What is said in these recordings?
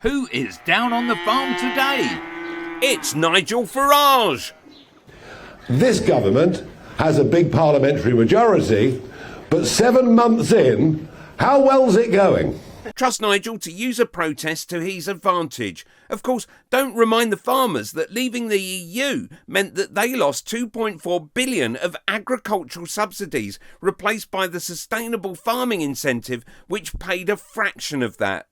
Who is down on the farm today? It's Nigel Farage. This government has a big parliamentary majority, but 7 months in, how well's it going? Trust Nigel to use a protest to his advantage. Of course, don't remind the farmers that leaving the EU meant that they lost 2.4 billion of agricultural subsidies, replaced by the sustainable farming incentive, which paid a fraction of that.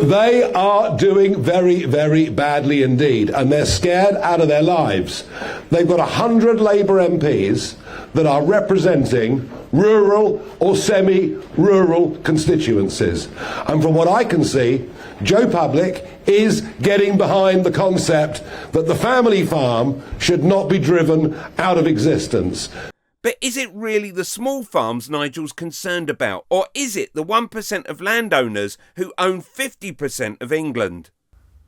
They are doing very, very badly indeed, and they're scared out of their lives. They've got 100 Labour MPs that are representing rural or semi-rural constituencies. And from what I can see, Joe Public is getting behind the concept that the family farm should not be driven out of existence. But is it really the small farms Nigel's concerned about? Or is it the 1% of landowners who own 50% of England?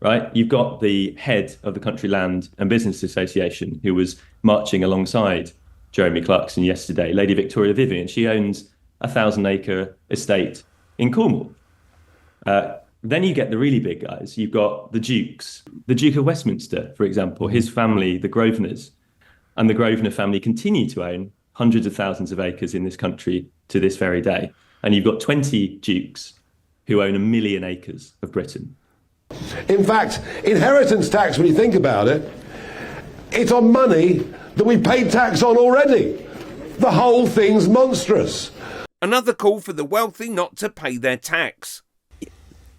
Right, you've got the head of the Country Land and Business Association who was marching alongside Jeremy Clarkson yesterday, Lady Victoria Vivian. She owns a 1,000-acre estate in Cornwall. Then you get the really big guys. You've got the Dukes. The Duke of Westminster, for example, his family, the Grosvenors, and the Grosvenor family continue to own hundreds of thousands of acres in this country to this very day. And you've got 20 dukes who own 1 million acres of Britain. In fact, inheritance tax, when you think about it, it's on money that we paid tax on already. The whole thing's monstrous. Another call for the wealthy not to pay their tax.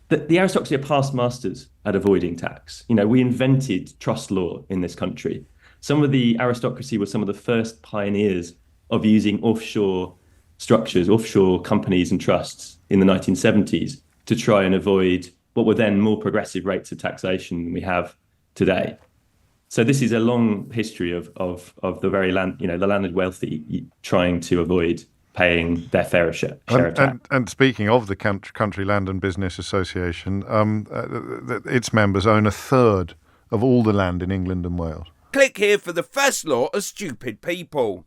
The aristocracy are past masters at avoiding tax. You know, we invented trust law in this country. Some of the aristocracy were some of the first pioneers of using offshore structures, offshore companies and trusts in the 1970s to try and avoid what were then more progressive rates of taxation than we have today. So this is a long history of the very the landed wealthy trying to avoid paying their fair share of tax. And speaking of the Country Land and Business Association, its members own 1/3 of all the land in England and Wales. Click here for the first law of stupid people.